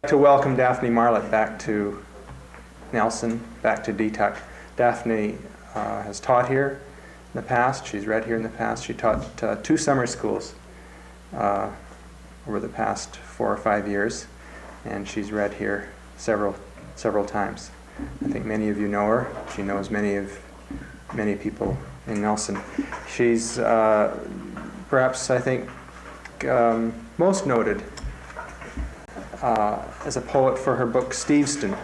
To welcome Daphne Marlatt back to Nelson, back to DTUC. Daphne has taught here in the past. She's read here in the past. She taught 2 summer schools over the past 4 or 5 years, and she's read here several times. I think many of you know her. She knows many people in Nelson. She's perhaps, I think, most noted as a poet for her book Steveston,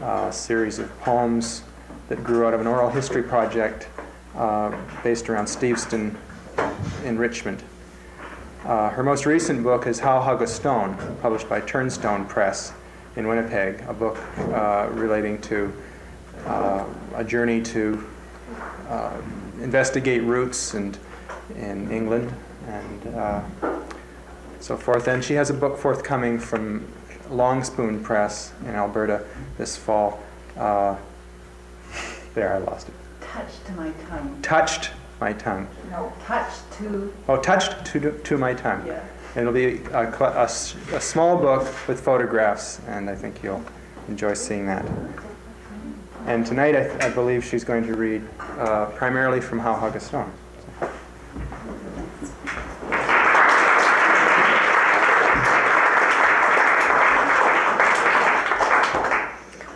a series of poems that grew out of an oral history project based around Steveston in Richmond. Her most recent book is How Hug a Stone, published by Turnstone Press in Winnipeg, a book relating to a journey to investigate roots in England and so forth. And she has a book forthcoming from Long Spoon Press in Alberta this fall. There, I lost it. Touched to my tongue. Touched my tongue. No, touched to. Oh, touched to my tongue. Yeah. And it'll be a small book with photographs, and I think you'll enjoy seeing that. And tonight, I believe she's going to read primarily from How Hug a Stone.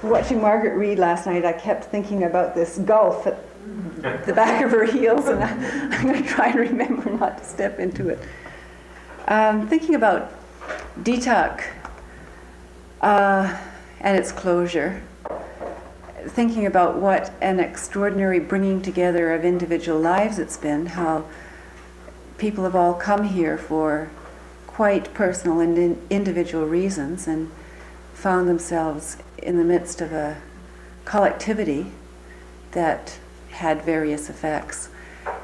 Watching Margaret read last night, I kept thinking about this gulf at the back of her heels, and I'm going to try and remember not to step into it. Thinking about DTUC and its closure, thinking about what an extraordinary bringing together of individual lives it's been, how people have all come here for quite personal and individual reasons and found themselves in the midst of a collectivity that had various effects.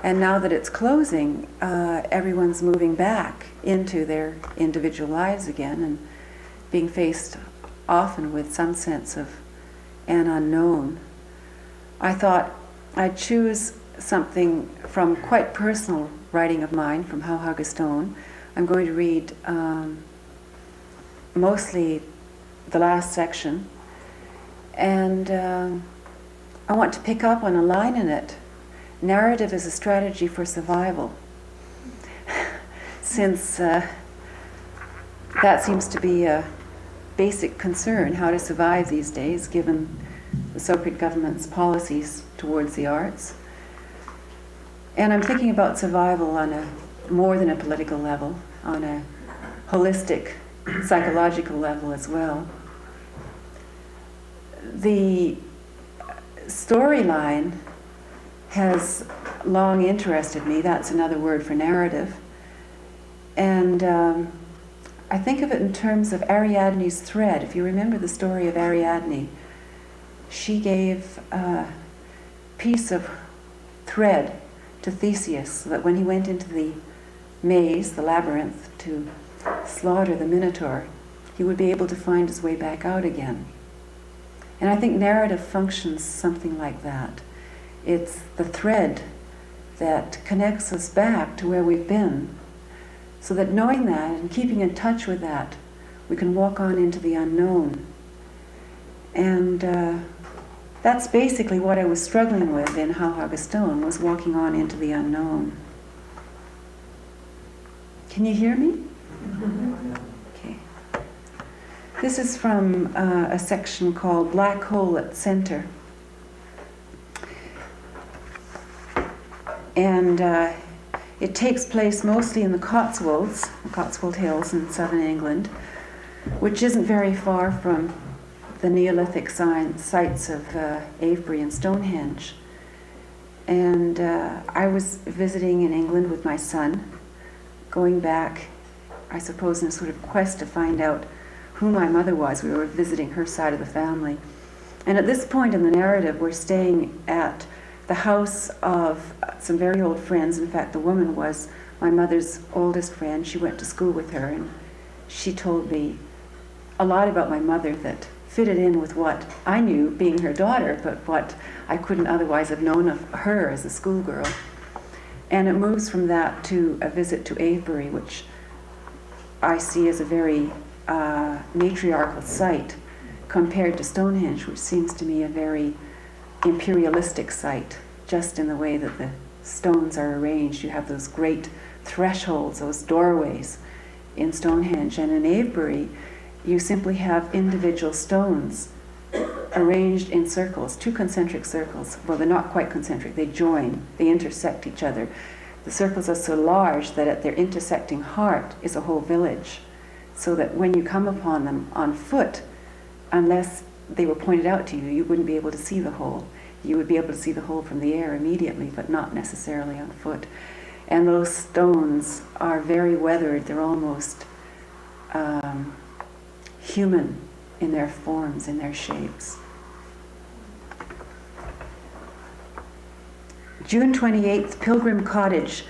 And now that it's closing, everyone's moving back into their individual lives again and being faced often with some sense of an unknown. I thought I'd choose something from quite personal writing of mine, from How Hug a Stone. I'm going to read mostly the last section, and I want to pick up on a line in it. Narrative is a strategy for survival. Since that seems to be a basic concern, how to survive these days, given the Soviet government's policies towards the arts. And I'm thinking about survival on a more than a political level, on a holistic, psychological level as well. The storyline has long interested me. That's another word for narrative. And I think of it in terms of Ariadne's thread. If you remember the story of Ariadne, she gave a piece of thread to Theseus so that when he went into the maze, the labyrinth, to slaughter the Minotaur, he would be able to find his way back out again. And I think narrative functions something like that. It's the thread that connects us back to where we've been, so that knowing that and keeping in touch with that, we can walk on into the unknown. And that's basically what I was struggling with in How Hug a Stone, was walking on into the unknown. Can you hear me? Okay. This is from a section called Black Hole at Center. And it takes place mostly in the Cotswold Hills in southern England, which isn't very far from the Neolithic sites of Avebury and Stonehenge. And I was visiting in England with my son, going back, I suppose, in a sort of quest to find out who my mother was. We were visiting her side of the family. And at this point in the narrative, we're staying at the house of some very old friends. In fact, the woman was my mother's oldest friend. She went to school with her, and she told me a lot about my mother that fitted in with what I knew, being her daughter, but what I couldn't otherwise have known of her as a schoolgirl. And it moves from that to a visit to Avebury, which I see as a very matriarchal site compared to Stonehenge, which seems to me a very imperialistic site, just in the way that the stones are arranged. You have those great thresholds, those doorways in Stonehenge, and in Avebury you simply have individual stones arranged in circles, two concentric circles. Well, they're not quite concentric, they join, they intersect each other. The circles are so large that at their intersecting heart is a whole village, so that when you come upon them on foot, unless they were pointed out to you, you wouldn't be able to see the whole. You would be able to see the whole from the air immediately, but not necessarily on foot. And those stones are very weathered. They're almost human in their forms, in their shapes. June 28th, Pilgrim Cottage.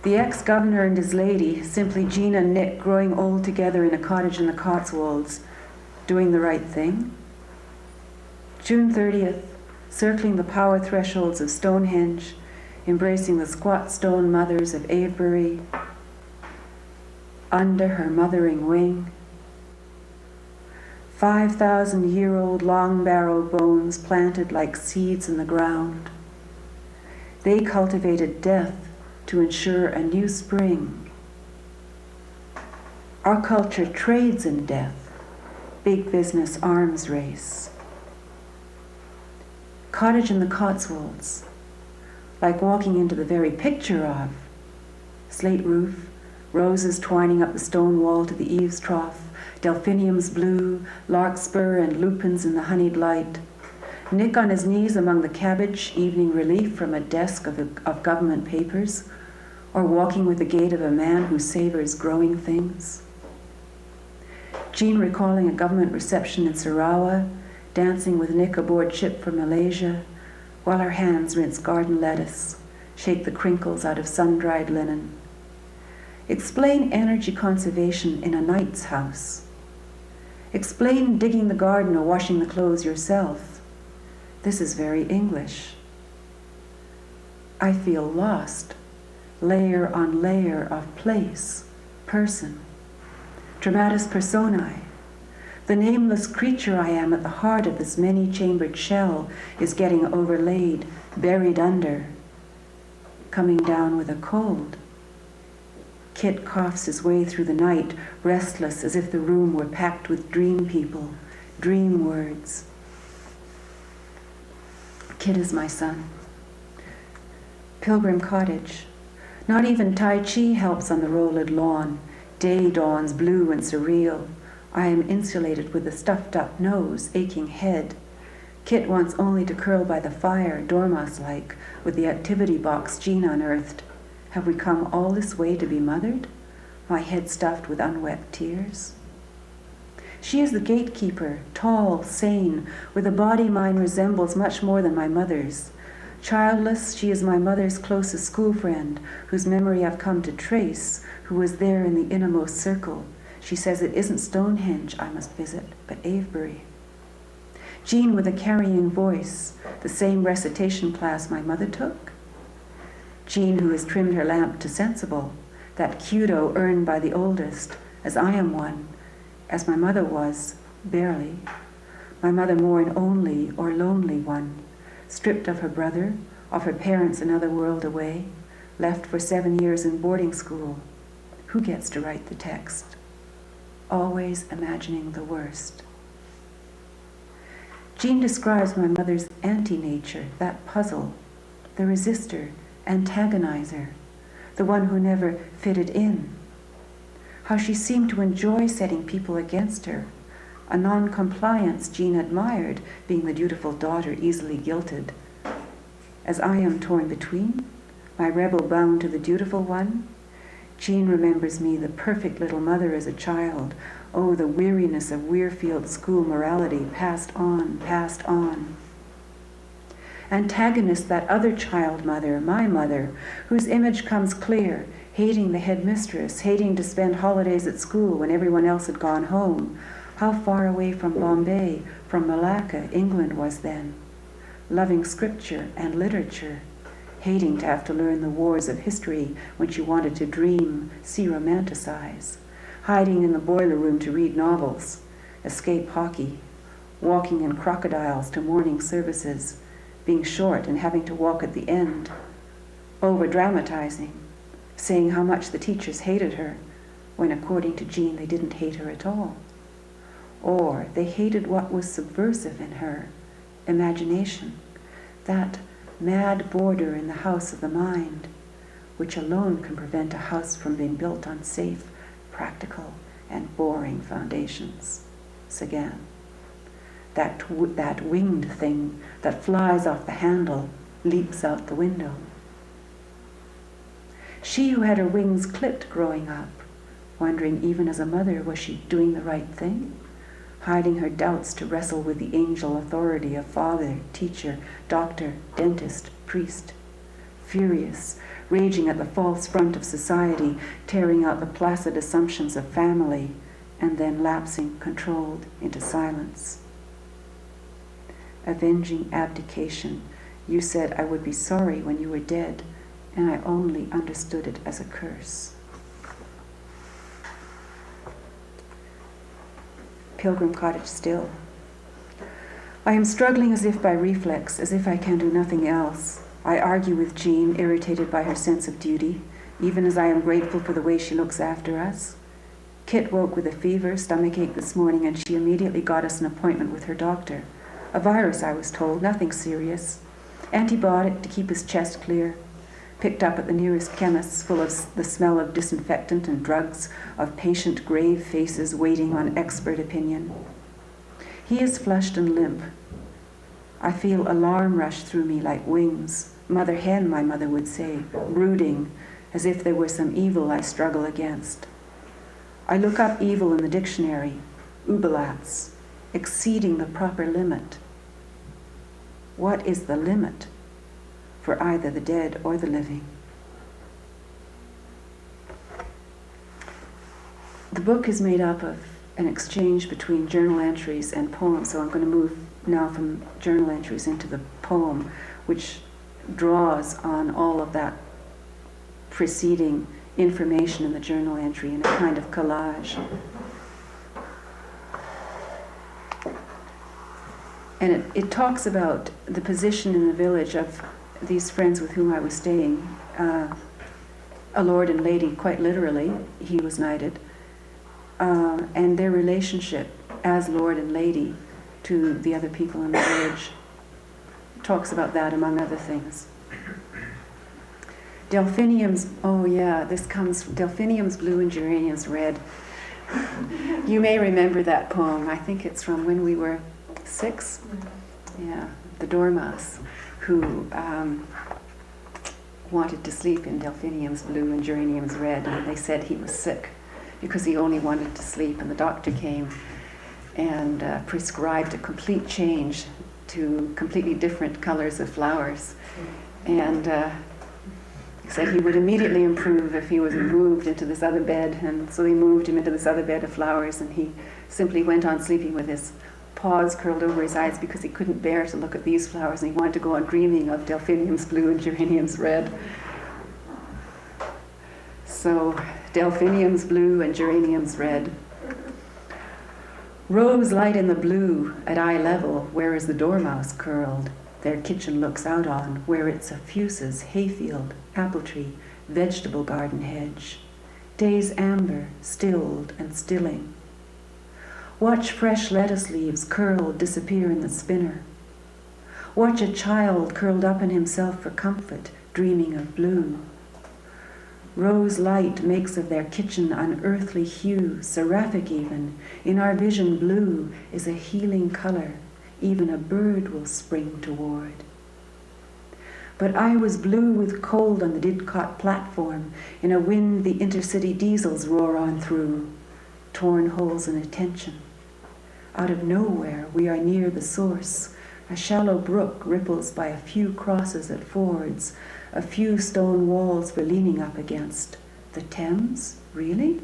The ex-governor and his lady, simply Jean and Nick, growing old together in a cottage in the Cotswolds, doing the right thing. June 30th, circling the power thresholds of Stonehenge, embracing the squat stone mothers of Avebury, under her mothering wing. 5,000-year-old long barrow bones planted like seeds in the ground. They cultivated death to ensure a new spring. Our culture trades in death, big business arms race. Cottage in the Cotswolds, like walking into the very picture of. Slate roof, roses twining up the stone wall to the eaves trough, delphiniums blue, larkspur and lupins in the honeyed light. Nick on his knees among the cabbage, evening relief from a desk of government papers, or walking with the gait of a man who savors growing things. Jean recalling a government reception in Sarawak, dancing with Nick aboard ship for Malaysia, while her hands rinse garden lettuce, shake the crinkles out of sun-dried linen. Explain energy conservation in a knight's house. Explain digging the garden or washing the clothes yourself. This is very English. I feel lost, layer on layer of place, person, dramatis personae. The nameless creature I am at the heart of this many-chambered shell is getting overlaid, buried under, coming down with a cold. Kit coughs his way through the night, restless as if the room were packed with dream people, dream words. Kit is my son. Pilgrim Cottage. Not even Tai Chi helps on the rolled lawn. Day dawns blue and surreal. I am insulated with a stuffed-up nose, aching head. Kit wants only to curl by the fire, dormouse-like, with the activity box Jean unearthed. Have we come all this way to be mothered? My head stuffed with unwept tears. She is the gatekeeper, tall, sane, with a body mine resembles much more than my mother's. Childless, she is my mother's closest school friend, whose memory I've come to trace, who was there in the innermost circle. She says it isn't Stonehenge I must visit, but Avebury. Jean with a carrying voice, the same recitation class my mother took. Jean who has trimmed her lamp to sensible, that kudo earned by the oldest, as I am one, as my mother was, barely. My mother more an only or lonely one, stripped of her brother, of her parents another world away, left for 7 years in boarding school. Who gets to write the text? Always imagining the worst. Jean describes my mother's anti-nature, that puzzle, the resistor, antagonizer, the one who never fitted in. How she seemed to enjoy setting people against her, a non-compliance Jean admired, being the dutiful daughter easily guilted. As I am torn between, my rebel bound to the dutiful one, Jean remembers me the perfect little mother as a child. Oh, the weariness of Weirfield school morality, passed on, passed on. Antagonist, that other child mother, my mother, whose image comes clear, hating the headmistress, hating to spend holidays at school when everyone else had gone home. How far away from Bombay, from Malacca, England was then. Loving scripture and literature, hating to have to learn the wars of history when she wanted to dream, see, romanticize. hiding in the boiler room to read novels, escape hockey, walking in crocodiles to morning services, being short and having to walk at the end, over-dramatizing, saying how much the teachers hated her, when according to Jean they didn't hate her at all. Or they hated what was subversive in her, imagination, that mad border in the house of the mind, which alone can prevent a house from being built on safe, practical, and boring foundations. Sagan. That winged thing that flies off the handle, leaps out the window. She who had her wings clipped growing up, wondering even as a mother, was she doing the right thing? Hiding her doubts to wrestle with the angel authority of father, teacher, doctor, dentist, priest. Furious, raging at the false front of society, tearing out the placid assumptions of family, and then lapsing, controlled, into silence. Avenging abdication. You said I would be sorry when you were dead, and I only understood it as a curse. Pilgrim Cottage still. I am struggling as if by reflex, as if I can do nothing else. I argue with Jean, irritated by her sense of duty, even as I am grateful for the way she looks after us. Kit woke with a fever, stomachache this morning, and she immediately got us an appointment with her doctor. A virus, I was told, nothing serious. Antibiotic to keep his chest clear. Picked up at the nearest chemist's, full of the smell of disinfectant and drugs, of patient grave faces waiting on expert opinion. He is flushed and limp. I feel alarm rush through me like wings. Mother hen, my mother would say, brooding, as if there were some evil I struggle against. I look up evil in the dictionary, ubalats, exceeding the proper limit. What is the limit for either the dead or the living? The book is made up of an exchange between journal entries and poems, so I'm going to move now from journal entries into the poem, which draws on all of that preceding information in the journal entry in a kind of collage. And it talks about the position in the village of these friends with whom I was staying, a lord and lady, quite literally, he was knighted, and their relationship as lord and lady to the other people in the village. Talks about that, among other things. Delphiniums, oh yeah, this comes from Delphiniums blue and geraniums red. You may remember that poem. I think it's from when we were 6. Yeah, the dormouse who wanted to sleep in delphiniums blue and geraniums red, and they said he was sick because he only wanted to sleep, and the doctor came and prescribed a complete change to completely different colors of flowers, and he said he would immediately improve if he was moved into this other bed, and so they moved him into this other bed of flowers, and he simply went on sleeping with his paws curled over his eyes because he couldn't bear to look at these flowers, and he wanted to go on dreaming of delphiniums blue and geraniums red. So, delphiniums blue and geraniums red. Rose light in the blue at eye level, where is the dormouse curled? Their kitchen looks out on, where it suffuses hayfield, apple tree, vegetable garden hedge. Days amber, stilled and stilling. Watch fresh lettuce leaves curled disappear in the spinner. Watch a child curled up in himself for comfort, dreaming of blue. Rose light makes of their kitchen unearthly hue, seraphic even. In our vision blue is a healing color, even a bird will spring toward. But I was blue with cold on the Didcot platform, in a wind the intercity diesels roar on through, torn holes in attention. Out of nowhere, we are near the source. A shallow brook ripples by a few crosses at fords, a few stone walls we're leaning up against. The Thames? Really?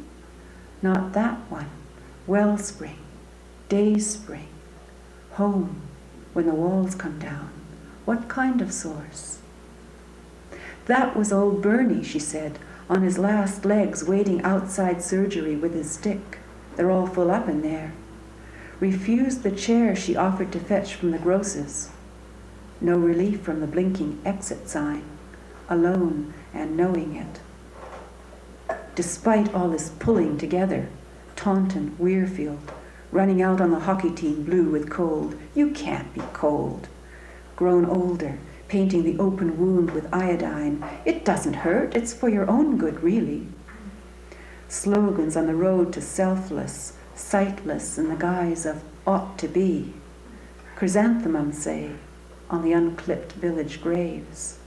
Not that one. Wellspring, Dayspring, home, when the walls come down. What kind of source? That was old Bernie, she said, on his last legs, waiting outside surgery with his stick. They're all full up in there. Refused the chair she offered to fetch from the grocer's. No relief from the blinking exit sign, alone and knowing it. Despite all this pulling together, Taunton, Weirfield, running out on the hockey team blue with cold. You can't be cold. Grown older, painting the open wound with iodine. It doesn't hurt, it's for your own good, really. Slogans on the road to selfless, sightless in the guise of ought to be. Chrysanthemums say, on the unclipped village graves.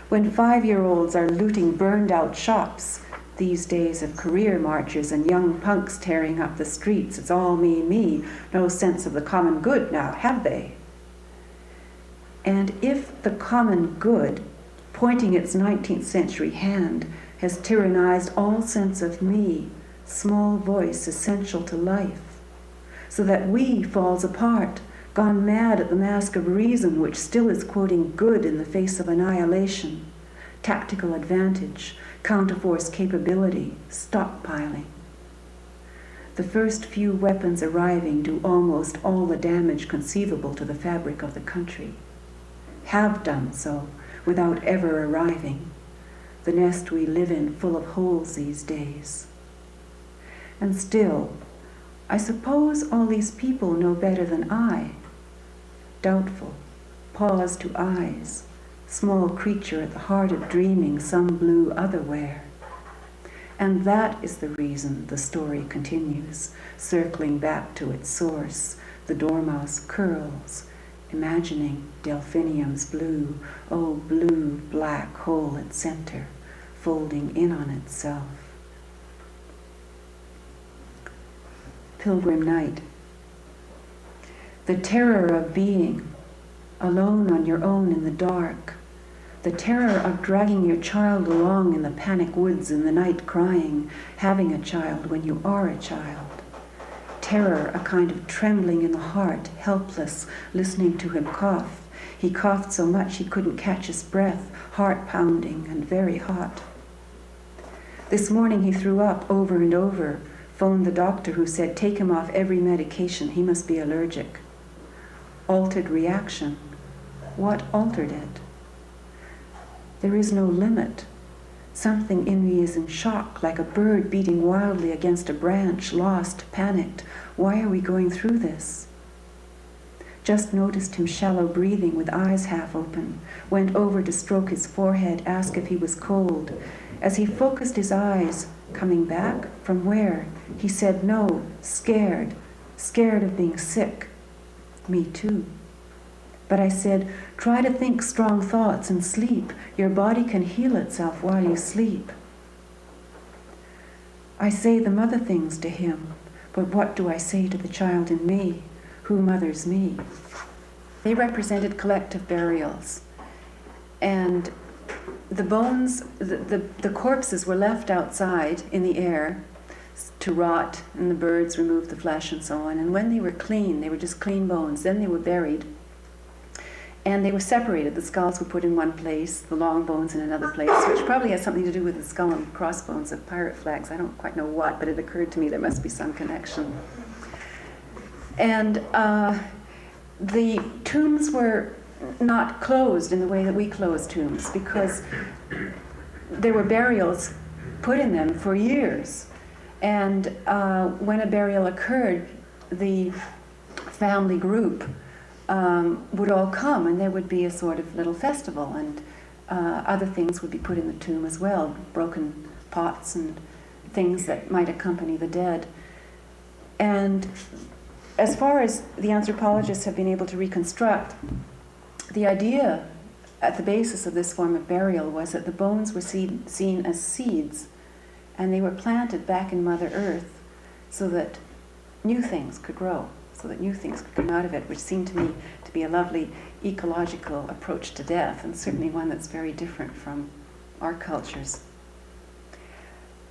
When 5-year-olds are looting burned-out shops, these days of career marches and young punks tearing up the streets, it's all me, me, no sense of the common good now, have they? And if the common good, pointing its 19th century hand, has tyrannized all sense of me, small voice essential to life, so that we falls apart, gone mad at the mask of reason which still is quoting good in the face of annihilation, tactical advantage, counterforce capability, stockpiling. The first few weapons arriving do almost all the damage conceivable to the fabric of the country. Have done so without ever arriving, the nest we live in full of holes these days. And still, I suppose all these people know better than I. Doubtful, pause to eyes, small creature at the heart of dreaming some blue otherwhere. And that is the reason the story continues, circling back to its source. The dormouse curls, imagining delphinium's blue, oh blue black hole at center, folding in on itself. Pilgrim Night. The terror of being alone on your own in the dark, the terror of dragging your child along in the panic woods in the night crying, having a child when you are a child. Terror, a kind of trembling in the heart, helpless, listening to him cough. He coughed so much he couldn't catch his breath, heart pounding and very hot. This morning he threw up over and over, phoned the doctor who said take him off every medication, he must be allergic. Altered reaction. What altered it? There is no limit. Something in me is in shock, like a bird beating wildly against a branch, lost, panicked. Why are we going through this? Just noticed him shallow breathing with eyes half open, went over to stroke his forehead, ask if he was cold. As he focused his eyes, coming back, from where? He said no, scared of being sick. Me too. But I said, try to think strong thoughts and sleep. Your body can heal itself while you sleep. I say the mother things to him, but what do I say to the child in me? Who mothers me? They represented collective burials. And the bones, the corpses were left outside in the air to rot, and the birds removed the flesh and so on. And when they were clean, they were just clean bones, then they were buried. And they were separated. The skulls were put in one place, the long bones in another place, which probably has something to do with the skull and crossbones of pirate flags. I don't quite know what, but it occurred to me there must be some connection. And the tombs were not closed in the way that we close tombs, because there were burials put in them for years. And when a burial occurred, the family group would all come, and there would be a sort of little festival, and other things would be put in the tomb as well, broken pots and things that might accompany the dead. And as far as the anthropologists have been able to reconstruct, the idea at the basis of this form of burial was that the bones were seen as seeds, and they were planted back in Mother Earth so that new things could grow, so that new things could come out of it, which seemed to me to be a lovely ecological approach to death, and certainly one that's very different from our cultures.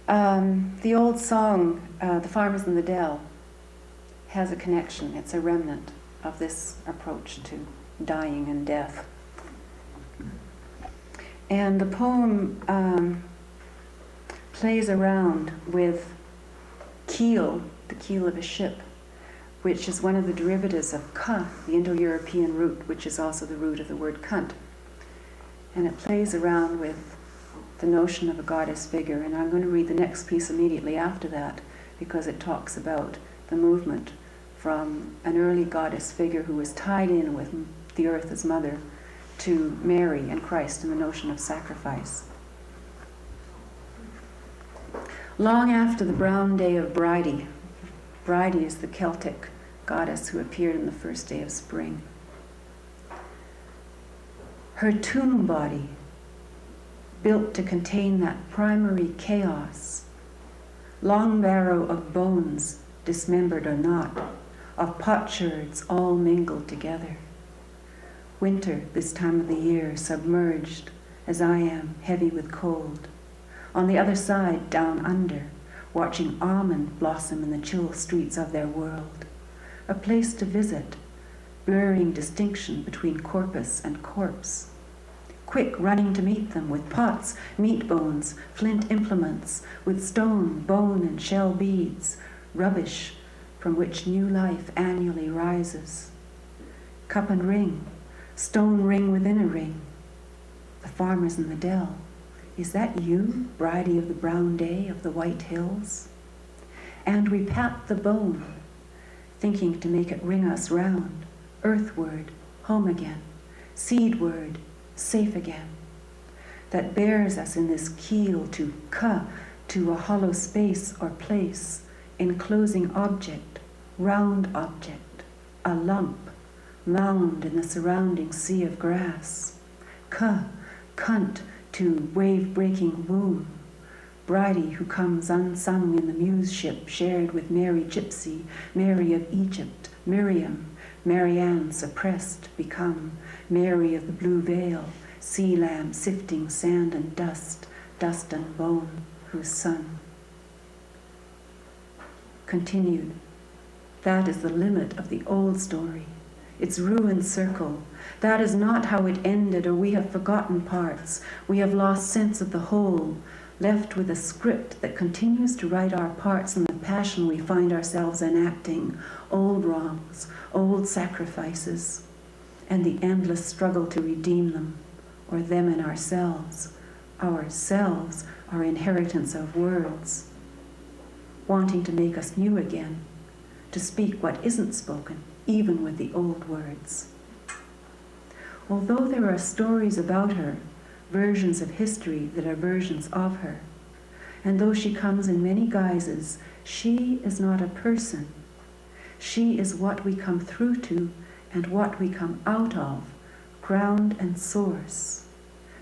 The old song, The Farmers in the Dell, has a connection. It's a remnant of this approach to dying and death. And the poem plays around with keel, the keel of a ship, which is one of the derivatives of ka, the Indo-European root, which is also the root of the word cunt. And it plays around with the notion of a goddess figure. And I'm going to read the next piece immediately after that, because it talks about the movement from an early goddess figure who was tied in with the earth as mother to Mary and Christ and the notion of sacrifice. Long after the brown day of Bridie, Bridie is the Celtic goddess who appeared on the first day of spring. Her tomb body, built to contain that primary chaos, long barrow of bones, dismembered or not, of potsherds all mingled together. Winter, this time of the year, submerged, as I am, heavy with cold. On the other side, down under, watching almond blossom in the chill streets of their world. A place to visit, blurring distinction between corpus and corpse. Quick running to meet them with pots, meat bones, flint implements, with stone, bone, and shell beads, rubbish from which new life annually rises. Cup and ring, stone ring within a ring. The farmers in the dell. Is that you, Bridie of the brown day of the white hills? And we pat the bone, thinking to make it ring us round, earthward, home again, seedward, safe again, that bears us in this keel to ka, to a hollow space or place, enclosing object, round object, a lump, mound in the surrounding sea of grass. Ka, cunt, to wave-breaking womb, Bridie who comes unsung in the muse ship shared with Mary Gypsy, Mary of Egypt, Miriam, Marianne suppressed, become Mary of the blue veil, sea lamb sifting sand and dust, dust and bone, whose son. Continued. That is the limit of the old story, its ruined circle. That is not how it ended, or we have forgotten parts. We have lost sense of the whole, left with a script that continues to write our parts in the passion we find ourselves enacting, old wrongs, old sacrifices, and the endless struggle to redeem them, or them in ourselves, our inheritance of words, wanting to make us new again, to speak what isn't spoken, even with the old words. Although there are stories about her, versions of history that are versions of her, and though she comes in many guises, she is not a person. She is what we come through to and what we come out of, ground and source,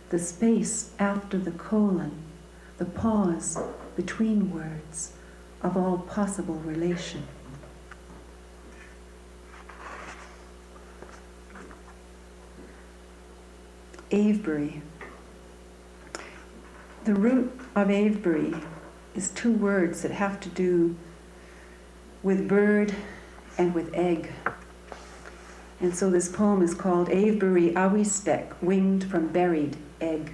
the space after the colon, the pause between words of all possible relation. Avebury. The root of Avebury is two words that have to do with bird and with egg. And so this poem is called Avebury Awi Speck, Winged from Buried Egg.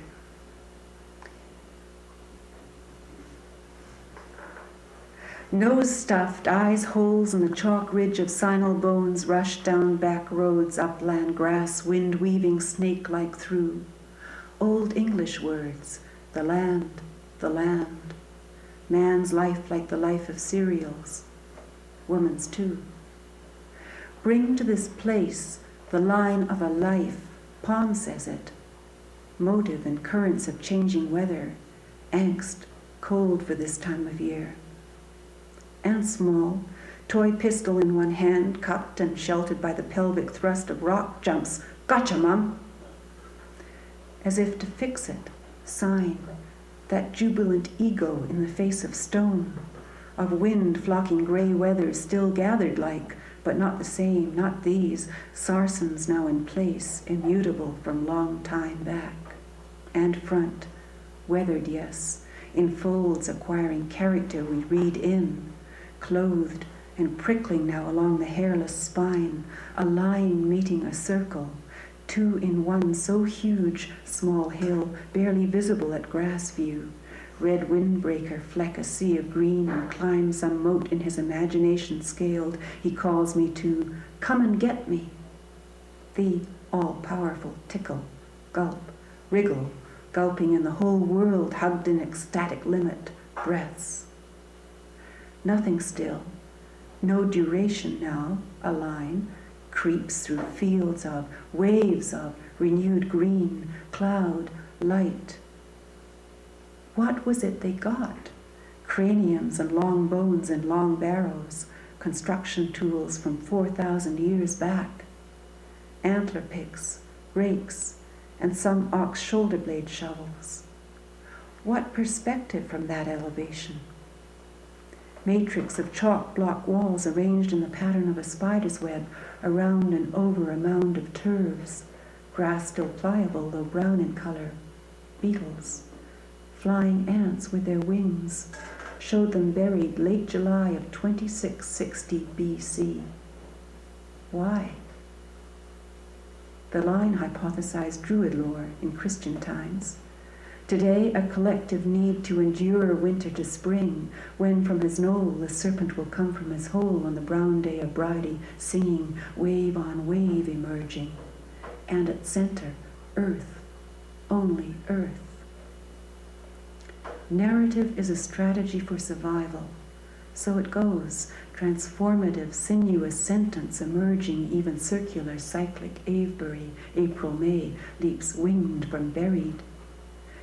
Nose stuffed, eyes holes in the chalk ridge of sinal bones rush down back roads, upland grass, wind weaving snake-like through. Old English words, the land, man's life like the life of cereals, woman's too. Bring to this place the line of a life, Palm says it, motive and currents of changing weather, angst, cold for this time of year. And small, toy pistol in one hand, cupped and sheltered by the pelvic thrust of rock jumps. Gotcha, Mum! As if to fix it, sign, that jubilant ego in the face of stone, of wind flocking grey weather still gathered like, but not the same, not these, sarsens now in place, immutable from long time back. And front, weathered, yes, in folds acquiring character we read in, clothed and prickling now along the hairless spine, a line meeting a circle, two in one so huge, small hill, barely visible at grass view, red windbreaker fleck a sea of green and climb some moat in his imagination scaled, he calls me to come and get me. The all-powerful tickle, gulp, wriggle, gulping in the whole world hugged in ecstatic limit, breaths. Nothing still, no duration now, a line, creeps through fields of, waves of renewed green, cloud, light. What was it they got? Craniums and long bones and long barrows, construction tools from 4,000 years back, antler picks, rakes, and some ox shoulder blade shovels. What perspective from that elevation? Matrix of chalk block walls arranged in the pattern of a spider's web around and over a mound of turves, grass still pliable though brown in color, beetles, flying ants with their wings, showed them buried late July of 2660 BC. Why? The line hypothesized Druid lore in Christian times. Today, a collective need to endure winter to spring, when from his knoll the serpent will come from his hole on the brown day of Bridie, singing wave on wave emerging. And at center, earth, only earth. Narrative is a strategy for survival. So it goes, transformative, sinuous sentence emerging, even circular, cyclic, Avebury, April, May, leaps winged from buried.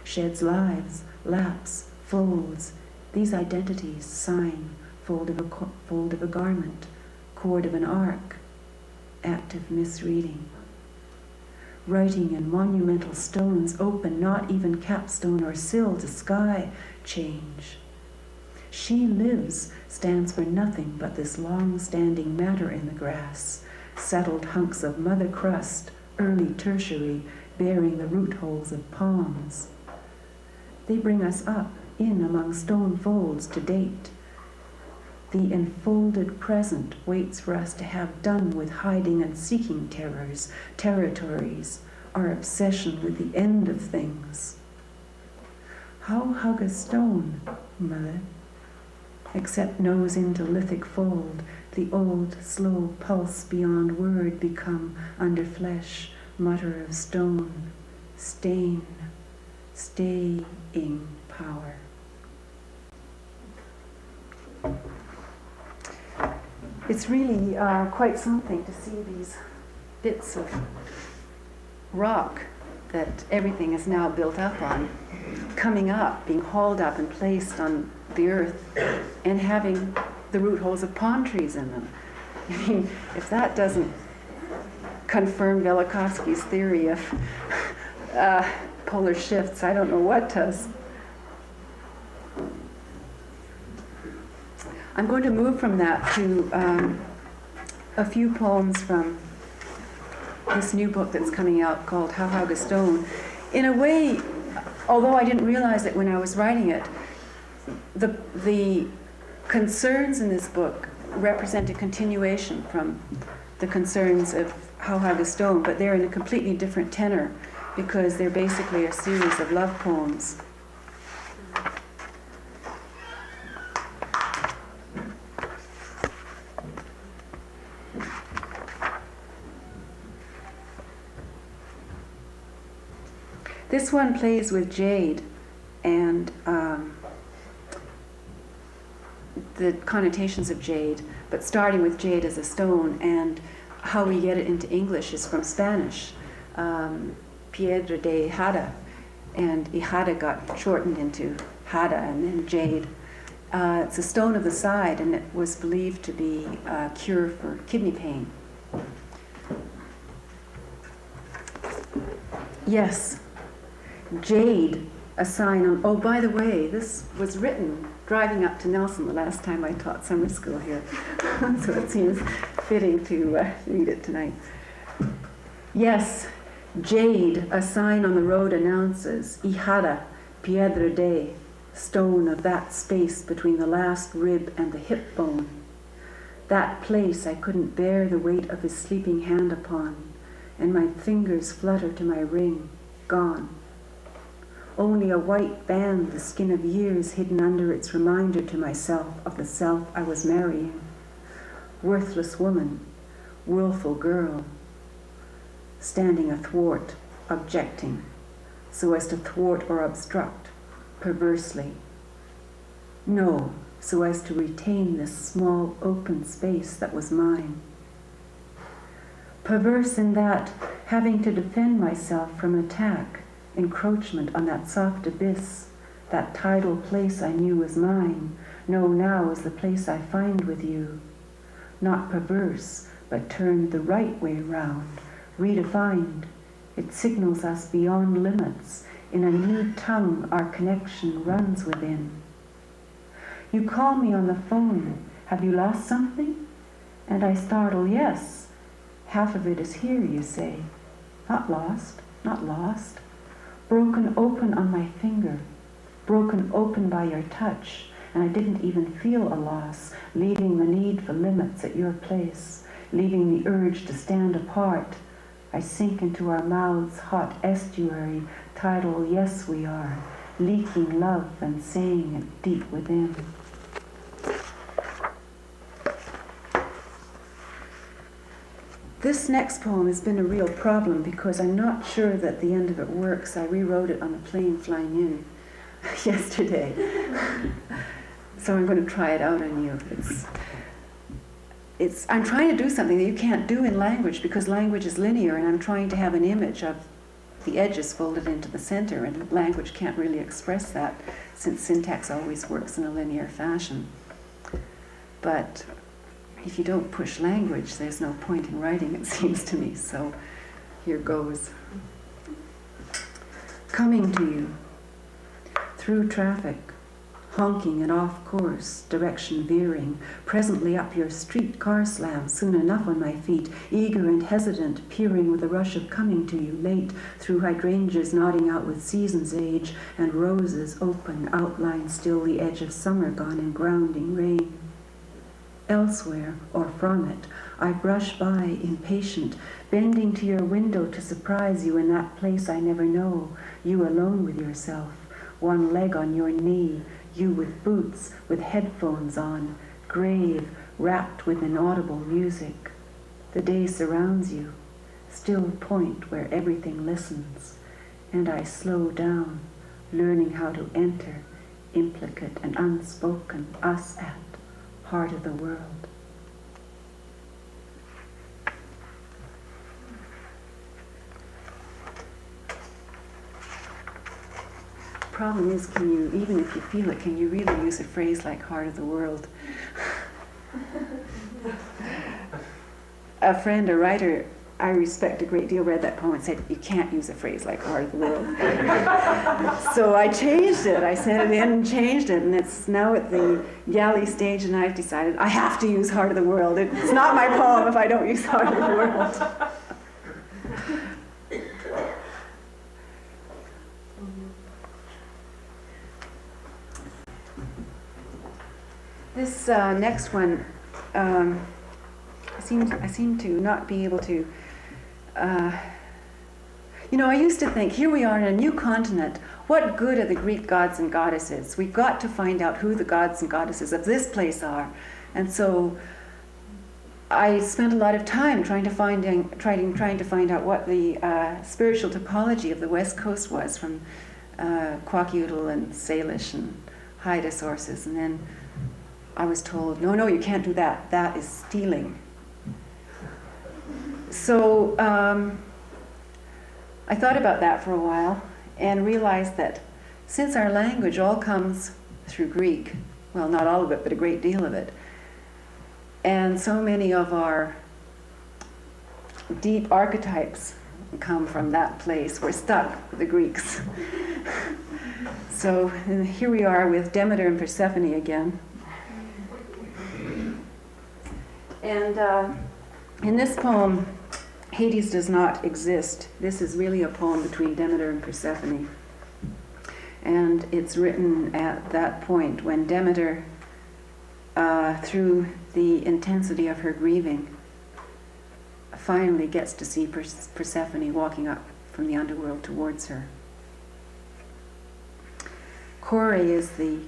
Sheds lives, laps, folds, these identities sign, fold of a garment, cord of an arc, active misreading. Writing in monumental stones open, not even capstone or sill to sky, change. She lives stands for nothing but this long-standing matter in the grass, settled hunks of mother crust, early tertiary, bearing the root holes of palms. They bring us up, in among stone folds to date. The enfolded present waits for us to have done with hiding and seeking terrors, territories, our obsession with the end of things. How hug a stone, mother? Except nose into lithic fold, the old, slow pulse beyond word become under flesh, mutter of stone, stain, staying power. It's really quite something to see these bits of rock that everything is now built up on, coming up, being hauled up and placed on the earth, and having the root holes of palm trees in them. I mean, if that doesn't confirm Velikovsky's theory of polar shifts, I don't know what does. I'm going to move from that to a few poems from this new book that's coming out called How Hug a Stone. In a way, although I didn't realize it when I was writing it, the concerns in this book represent a continuation from the concerns of How Hug a Stone, but they're in a completely different tenor because they're basically a series of love poems. This one plays with jade and the connotations of jade, but starting with jade as a stone, and how we get it into English is from Spanish, piedra de jada, and jada got shortened into jada and then jade. It's a stone of the side, and it was believed to be a cure for kidney pain. Yes. Jade, a sign on, oh, by the way, this was written driving up to Nelson the last time I taught summer school here. So it seems fitting to read it tonight. Yes, jade, a sign on the road announces, hijada, piedra de, stone of that space between the last rib and the hip bone. That place I couldn't bear the weight of his sleeping hand upon, and my fingers flutter to my ring, gone. only a white band, the skin of years hidden under its reminder to myself of the self I was marrying. Worthless woman, willful girl, standing athwart, objecting, so as to thwart or obstruct, perversely. No, so as to retain this small open space that was mine. Perverse in that, having to defend myself from attack, encroachment on that soft abyss, that tidal place I knew was mine, know now is the place I find with you. Not perverse, but turned the right way round, redefined. It signals us beyond limits. In a new tongue our connection runs within. You call me on the phone. Have you lost something? And I startle, yes. Half of it is here, you say. Not lost, not lost. Broken open on my finger. Broken open by your touch. And I didn't even feel a loss, leaving the need for limits at your place, leaving the urge to stand apart. I sink into our mouths' hot estuary, tidal yes we are, leaking love and saying it deep within. This next poem has been a real problem because I'm not sure that the end of it works. I rewrote it on a plane flying in yesterday. So I'm going to try it out on you. I'm trying to do something that you can't do in language because language is linear, and I'm trying to have an image of the edges folded into the center, and language can't really express that since syntax always works in a linear fashion. But if you don't push language, there's no point in writing, it seems to me. So here goes. Coming to you, through traffic, honking and off course, direction veering, presently up your street, car slam, soon enough on my feet, eager and hesitant, peering with a rush of coming to you, late, through hydrangeas nodding out with season's age, and roses open, outline still the edge of summer gone in grounding rain. Elsewhere, or from it, I brush by, impatient, bending to your window to surprise you in that place I never know, you alone with yourself, one leg on your knee, you with boots, with headphones on, grave, wrapped with inaudible music. The day surrounds you, still point where everything listens, and I slow down, learning how to enter, implicate and unspoken, us at heart of the world. Problem is, can you, even if you feel it, can you really use a phrase like heart of the world? A friend, a writer I respect a great deal, read that poem and said, you can't use a phrase like heart of the world. So I changed it. I sent it in and changed it, and it's now at the galley stage, and I've decided I have to use heart of the world. It's not my poem if I don't use heart of the world. This next one, I seem to not be able to. I used to think, here we are in a new continent. What good are the Greek gods and goddesses? We've got to find out who the gods and goddesses of this place are. And so I spent a lot of time trying to find out what the spiritual topology of the West Coast was, from Kwakiutl and Salish and Haida sources. And then I was told, no, you can't do that. That is stealing. So I thought about that for a while and realized that since our language all comes through Greek, well, not all of it, but a great deal of it, and so many of our deep archetypes come from that place, we're stuck with the Greeks. So here we are with Demeter and Persephone again. And in this poem, Hades does not exist. This is really a poem between Demeter and Persephone. And it's written at that point when Demeter, through the intensity of her grieving, finally gets to see Persephone walking up from the underworld towards her. Kore is the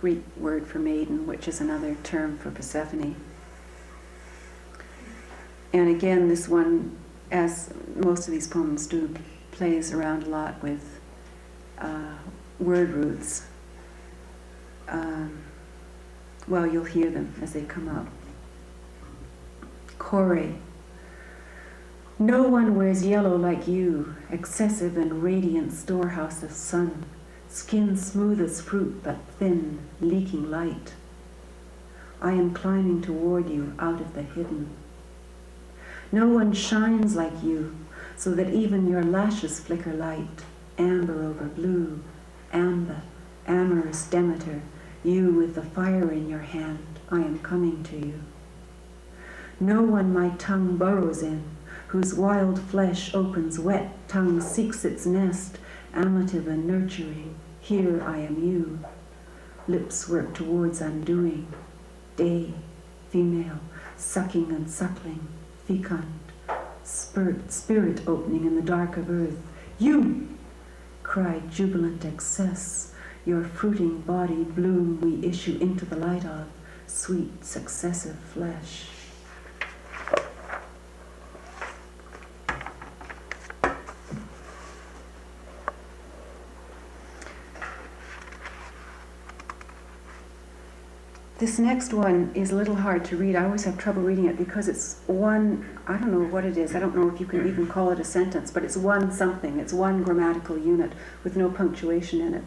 Greek word for maiden, which is another term for Persephone. And again, this one, as most of these poems do, plays around a lot with word roots. Well, you'll hear them as they come up. Kore. No one wears yellow like you, excessive and radiant storehouse of sun, skin smooth as fruit but thin, leaking light. I am climbing toward you out of the hidden. No one shines like you, so that even your lashes flicker light, amber over blue, amber, amorous Demeter, you with the fire in your hand, I am coming to you. No one my tongue burrows in, whose wild flesh opens wet tongue seeks its nest, amative and nurturing, here I am you. Lips work towards undoing, day, female, sucking and suckling, fecund, spirit opening in the dark of earth. You! Cried jubilant excess, your fruiting body bloom we issue into the light of, sweet successive flesh. This next one is a little hard to read. I always have trouble reading it because it's one, I don't know what it is. I don't know if you can even call it a sentence, but it's one something. It's one grammatical unit with no punctuation in it.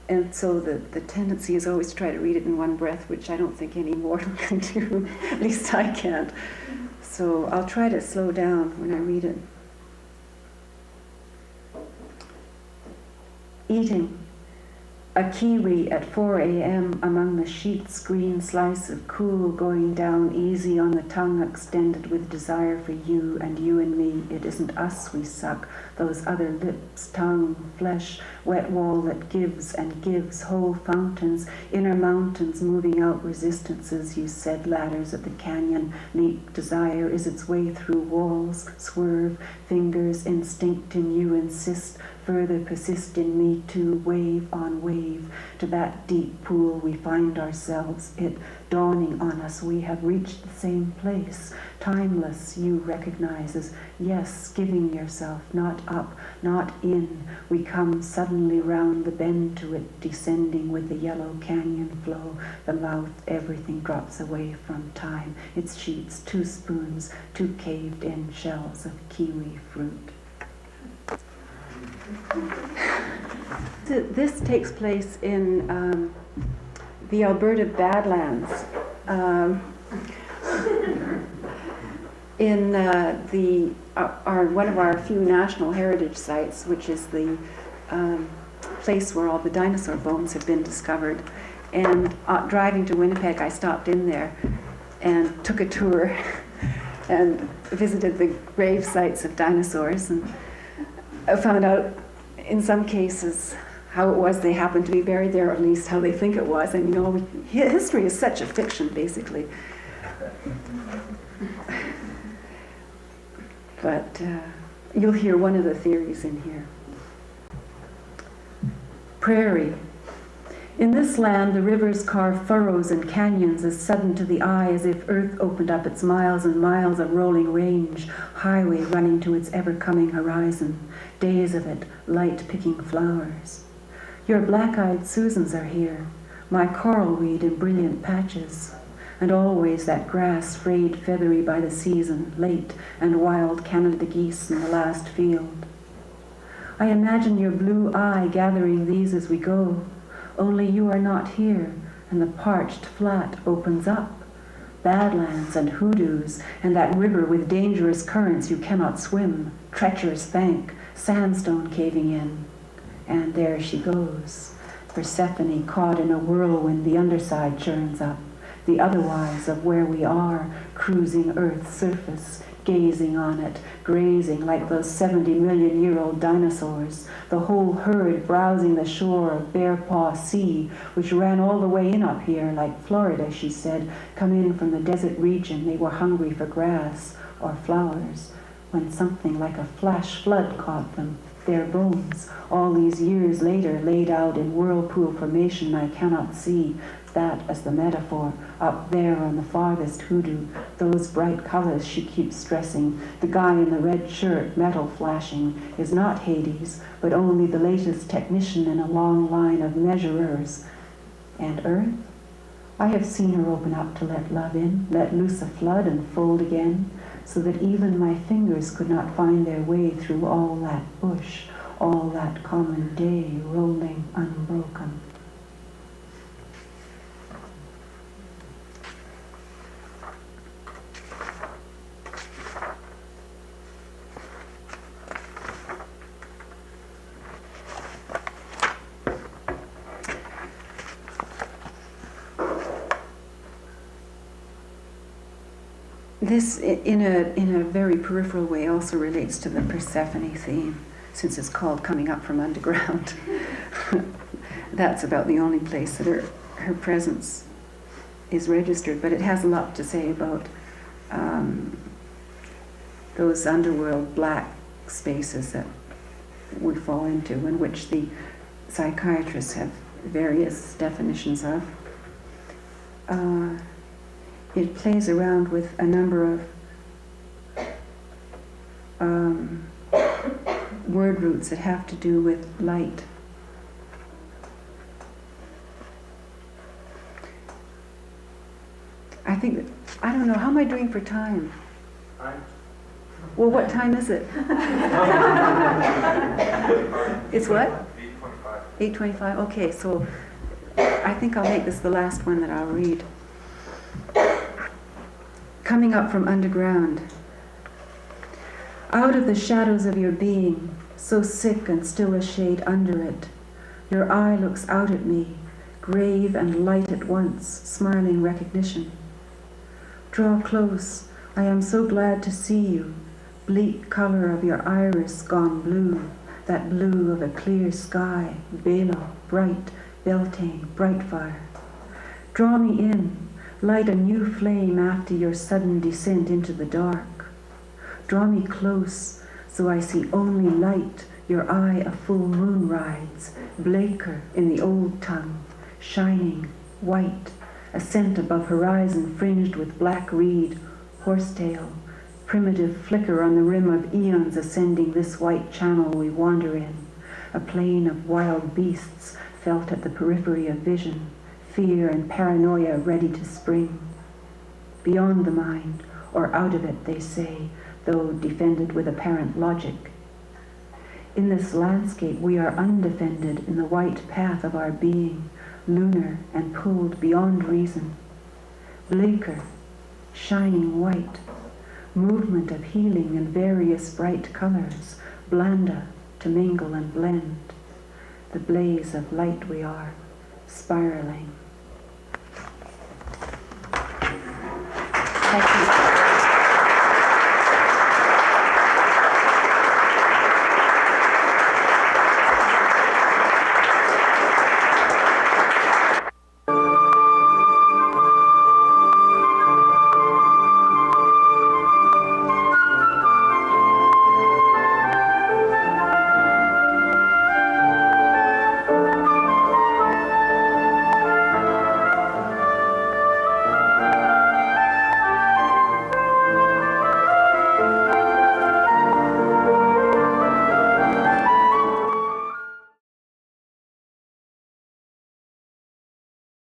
And so the tendency is always to try to read it in one breath, which I don't think any mortal can do. At least I can't. So I'll try to slow down when I read it. Eating. A kiwi at 4 a.m. among the sheets, green slice of cool going down easy on the tongue extended with desire for you and you and me. It isn't us we suck, those other lips, tongue, flesh, wet wall that gives and gives, whole fountains, inner mountains moving out resistances, you said, ladders of the canyon, leap, desire is its way through walls, swerve, fingers, instinct in you insist, further persist in me too, wave on wave, to that deep pool we find ourselves, it dawning on us we have reached the same place, timeless you recognizes, yes, giving yourself, not up, not in, we come suddenly round the bend to it, descending with the yellow canyon flow, the mouth, everything drops away from time, its sheets, 2 spoons, 2 caved-in shells of kiwi fruit. This takes place in the Alberta Badlands, in one of our few national heritage sites, which is the place where all the dinosaur bones have been discovered. And driving to Winnipeg, I stopped in there and took a tour and visited the grave sites of dinosaurs, and I found out in some cases how it was they happened to be buried there, or at least how they think it was. And you know, history is such a fiction, basically. But you'll hear one of the theories in here. Prairie. In this land, the rivers carve furrows and canyons as sudden to the eye as if earth opened up its miles and miles of rolling range, highway running to its ever-coming horizon, days of it, light picking flowers. Your black-eyed Susans are here, my coral weed in brilliant patches, and always that grass frayed feathery by the season, late, and wild Canada geese in the last field. I imagine your blue eye gathering these as we go, only you are not here, and the parched flat opens up. Badlands and hoodoos, and that river with dangerous currents you cannot swim, treacherous bank, sandstone caving in. And there she goes, Persephone caught in a whirlwind the underside churns up, the otherwise of where we are, cruising Earth's surface, gazing on it, grazing like those 70-million-year-old dinosaurs, the whole herd browsing the shore of Bear Paw Sea, which ran all the way in up here, like Florida, she said, come in from the desert region. They were hungry for grass or flowers, when something like a flash flood caught them, their bones, all these years later, laid out in whirlpool formation I cannot see, that as the metaphor, up there on the farthest hoodoo, those bright colors she keeps stressing, the guy in the red shirt, metal flashing, is not Hades, but only the latest technician in a long line of measurers. And Earth? I have seen her open up to let love in, let loose a flood and fold again, so that even my fingers could not find their way through all that bush, all that common day rolling unbroken. This, in a very peripheral way, also relates to the Persephone theme, since it's called Coming Up from Underground. That's about the only place that her presence is registered, but it has a lot to say about those underworld black spaces that we fall into, in which the psychiatrists have various definitions of. It plays around with a number of word roots that have to do with light. I think, I don't know, how am I doing for time? Well, what time is it? It's what? 8:25. 8:25, okay, so I think I'll make this the last one that I'll read. Coming up from underground. Out of the shadows of your being, so sick and still a shade under it, your eye looks out at me, grave and light at once, smiling recognition. Draw close, I am so glad to see you, bleak color of your iris gone blue, that blue of a clear sky, Belo, bright, Beltane, bright fire. Draw me in, light a new flame after your sudden descent into the dark. Draw me close, so I see only light, your eye a full moon rides, Blaker in the old tongue, shining, white, a scent above horizon fringed with black reed, horsetail, primitive flicker on the rim of eons ascending this white channel we wander in, a plain of wild beasts felt at the periphery of vision, fear and paranoia ready to spring. Beyond the mind, or out of it, they say, though defended with apparent logic. In this landscape we are undefended in the white path of our being, lunar and pulled beyond reason. Blaker, shining white, movement of healing in various bright colors, blanda to mingle and blend. The blaze of light we are, spiraling. Thank you.